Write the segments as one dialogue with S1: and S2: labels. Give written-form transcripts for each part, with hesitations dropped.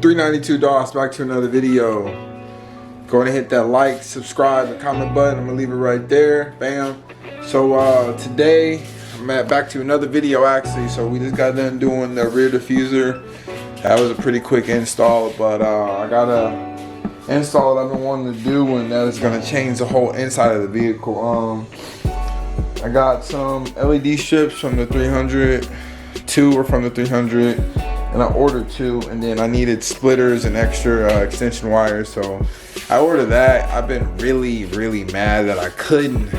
S1: 392 DOS, back to another video. Go ahead and hit that like, subscribe, and comment button. I'm gonna leave it right there. Bam. So today I'm back to another video actually. So we just got done doing the rear diffuser. That was a pretty quick install, but I got a install I've been wanting to do, and that is gonna change the whole inside of the vehicle. I got some LED strips from the 300, two were from the 300, and I ordered two, and then I needed splitters and extra extension wires, so I ordered that. I've been really mad that I couldn't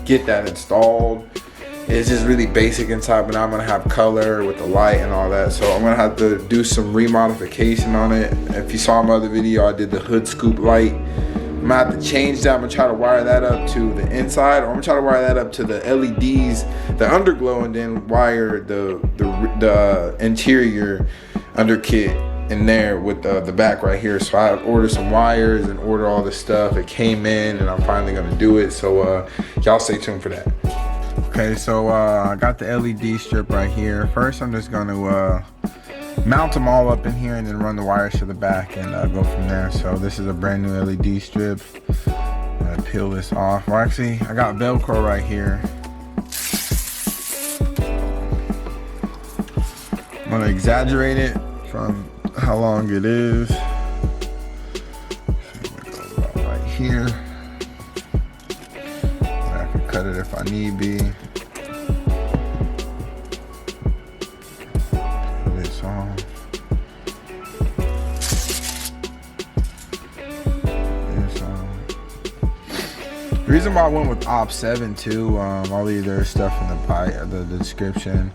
S1: get that installed. It's just really basic inside, but now I'm gonna have color with the light and all that, so I'm gonna have to do some remodification on it. If you saw my other video, I did the hood scoop light. I'm gonna have to change that. I'm gonna try to wire that up to the inside, or I'm gonna try to wire that up to the LEDs, the underglow, and then wire the interior under kit in there with the back right here. So I ordered some wires and ordered all this stuff. It came in, and I'm finally gonna do it. So y'all stay tuned for that. Okay, so I got the LED strip right here. First, I'm just gonna mount them all up in here and then run the wires to the back and go from there. So this is a brand new LED strip. I'm gonna peel this off. Well, actually, I got Velcro right here. I'm gonna exaggerate it from how long it is. So I'm gonna go about right here. I can cut it if I need be. The reason why I went with Op 7 too, I'll leave their stuff in the description.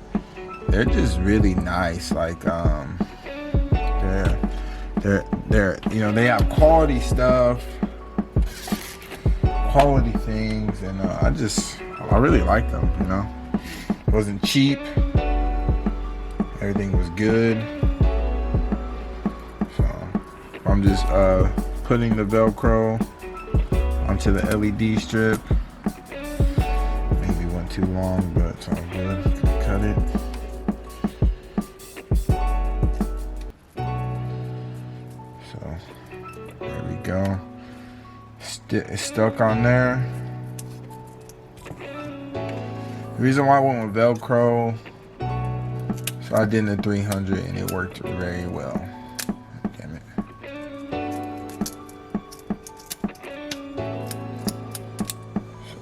S1: They're just really nice. Like they're you know, they have quality stuff, quality things, and I really like them. You know, it wasn't cheap. Everything was good. So I'm just putting the Velcro onto the LED strip. Maybe went too long, but it's all good. Cut it. So there we go. It's stuck on there. The reason why I went with Velcro, so I did in the 300 and it worked very well. Damn it. So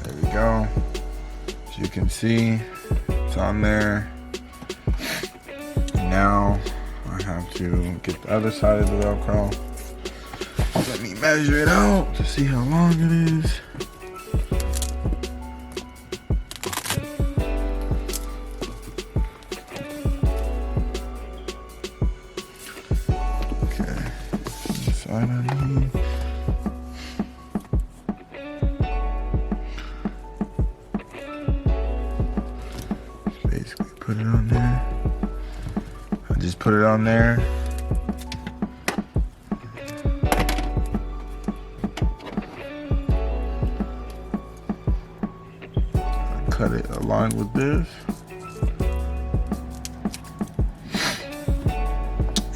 S1: there we go. As you can see, it's on there. And now I have to get the other side of the Velcro. Let me measure it out to see how long it is. I need. Just basically put it on there. I just put it on there. I cut it along with this.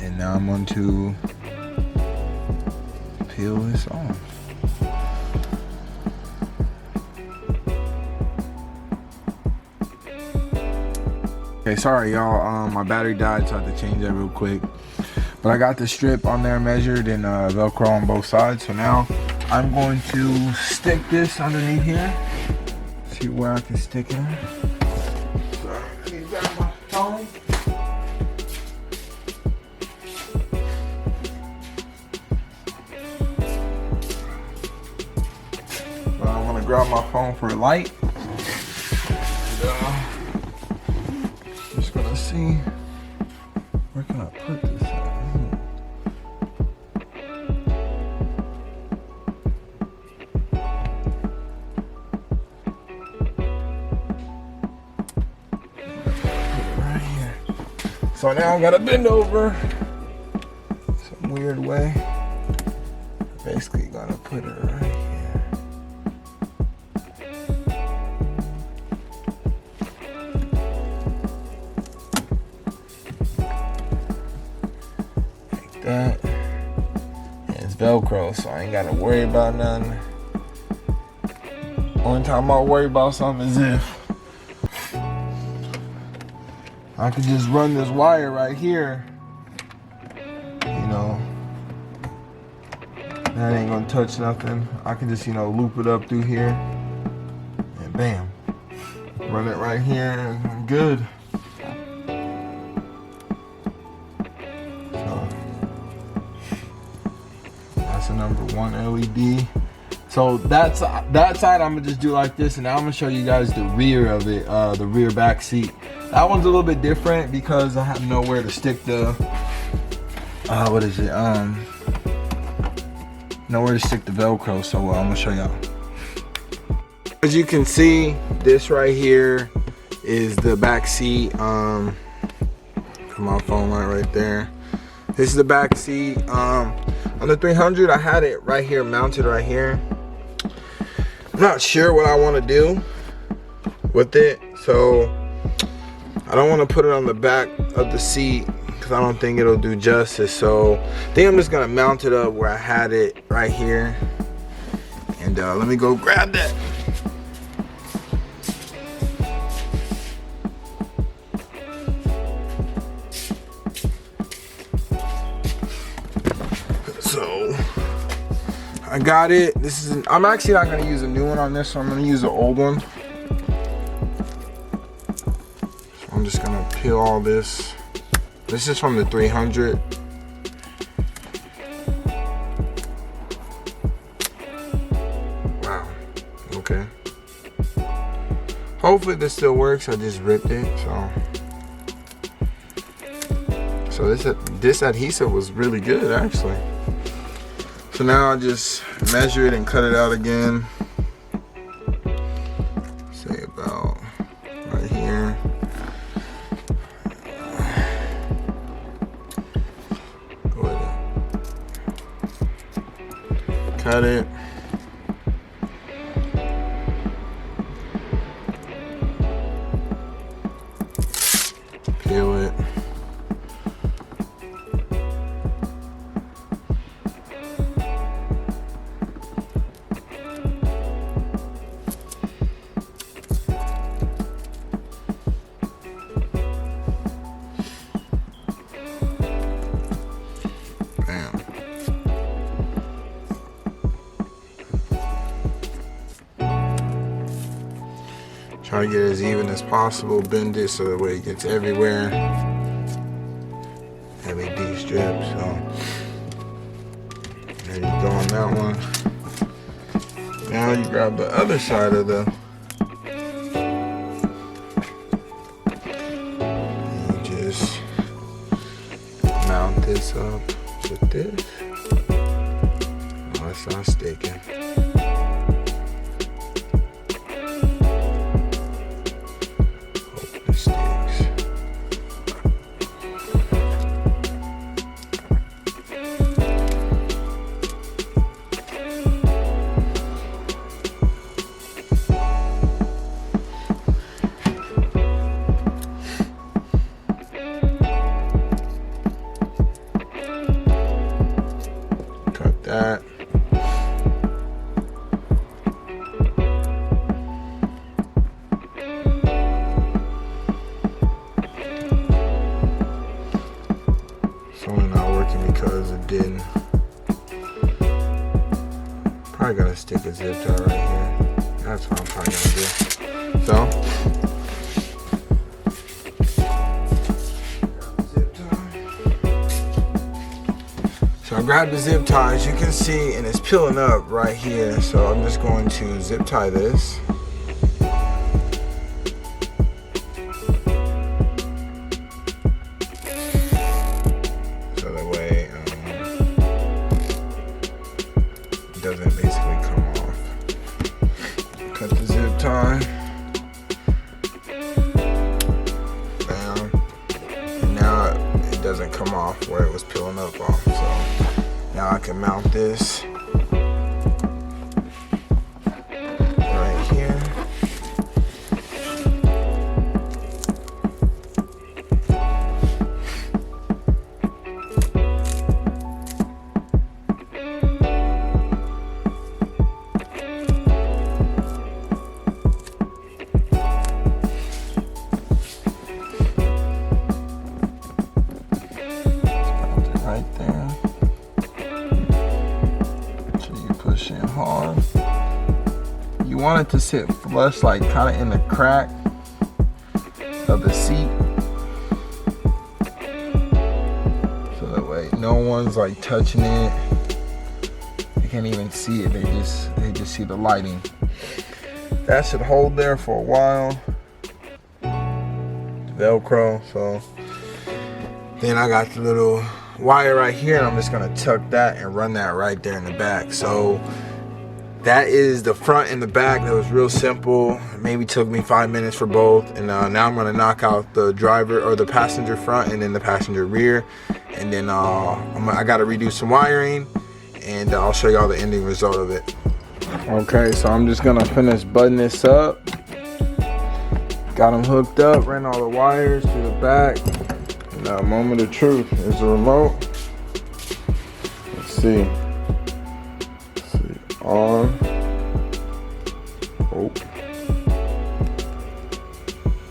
S1: And now I'm going to peel this off. Okay, sorry y'all, my battery died, so I had to change that real quick. But I got the strip on there measured and Velcro on both sides. So now I'm going to stick this underneath here. See where I can stick it at. So, let me grab my phone. Grab my phone for a light. And, just gonna see where can I put this at. Put it right here. So now I gotta bend over some weird way. Basically gonna put it right here. that. And it's Velcro, so I ain't gotta worry about nothing. Only time I'll worry about something is if I could just run this wire right here. You know, that ain't gonna touch nothing. I can just, you know, loop it up through here. And bam. Run it right here and I'm good. So that's the number 1 LED. So that side I'm gonna just do like this, and now I'm gonna show you guys the rear of it, the rear back seat. That one's a little bit different because I have nowhere to stick the what is it? Nowhere to stick the Velcro. So I'm gonna show y'all. As you can see, this right here is the back seat. Put my phone light right there. This is the back seat. On the 300, I had it right here, mounted right here. I'm not sure what I want to do with it, so I don't want to put it on the back of the seat because I don't think it'll do justice. So I think I'm just gonna mount it up where I had it right here. And let me go grab that. So I got it. This is I'm actually not gonna use a new one on this one. I'm gonna use an old one. So I'm just gonna peel all this. This is from the 300. Wow. Okay. Hopefully this still works. I just ripped it. So this adhesive was really good actually. So now I just measure it and cut it out again. Say about right here. Go with it. Cut it. Peel it. Try to get as even as possible, bend it so that way it gets everywhere. LED strip, so there you go on that one. Now you grab the other side of the, and you just mount this up with this. Oh, it's not sticking. That. It's only not working because it didn't. Probably gotta stick a zip tie right here. That's what I'm probably gonna do. So I grabbed the zip tie, as you can see, and it's peeling up right here. So I'm just going to zip tie this. So that way it doesn't basically come off. Cut the zip tie. Bam. And now it doesn't come off where it was peeling up off. So now I can mount this right here. right there. So you push in hard. You want it to sit flush, like kind of in the crack of the seat. So that way no one's like touching it. You can't even see it. They just see the lighting. That should hold there for a while. Velcro. So then I got the little wire right here, and I'm just gonna tuck that and run that right there in the back. So that is the front and the back. That was real simple. It maybe took me 5 minutes for both. And now I'm gonna knock out the driver or the passenger front and then the passenger rear. And then I gotta redo some wiring, and I'll show y'all the ending result of it. Okay, so I'm just gonna finish buttoning this up. Got them hooked up, ran all the wires to the back. And now, moment of truth is the remote. Let's see. On. Oh.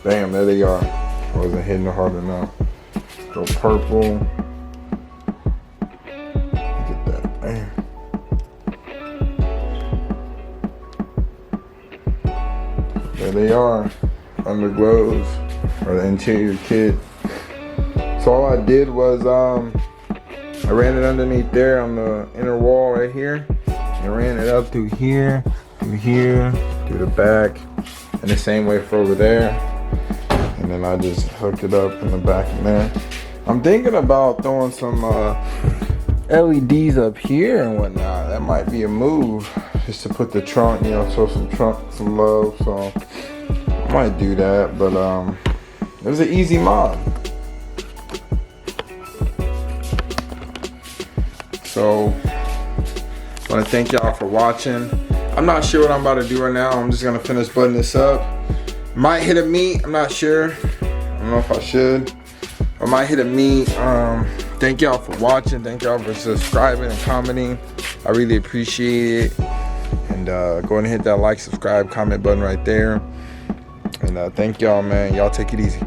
S1: Bam, there they are. I wasn't hitting it hard enough. Go purple. Look at that. Bam. There they are. Underglows, or the interior kit. So all I did was I ran it underneath there on the inner wall right here. And ran it up through here, through the back, and the same way for over there. And then I just hooked it up in the back in there. I'm thinking about throwing some LEDs up here and whatnot. That might be a move, just to put the trunk, you know, show some love. So I might do that, but it was an easy mod. So I want to thank y'all for watching. I'm not sure what I'm about to do right now. I'm just gonna finish buttoning this up. Might hit a meet, I'm not sure. I don't know if I should. I might hit a meet. Thank y'all for watching. Thank y'all for subscribing and commenting. I really appreciate it. And go ahead and hit that like, subscribe, comment button right there. And thank y'all, man. Y'all take it easy.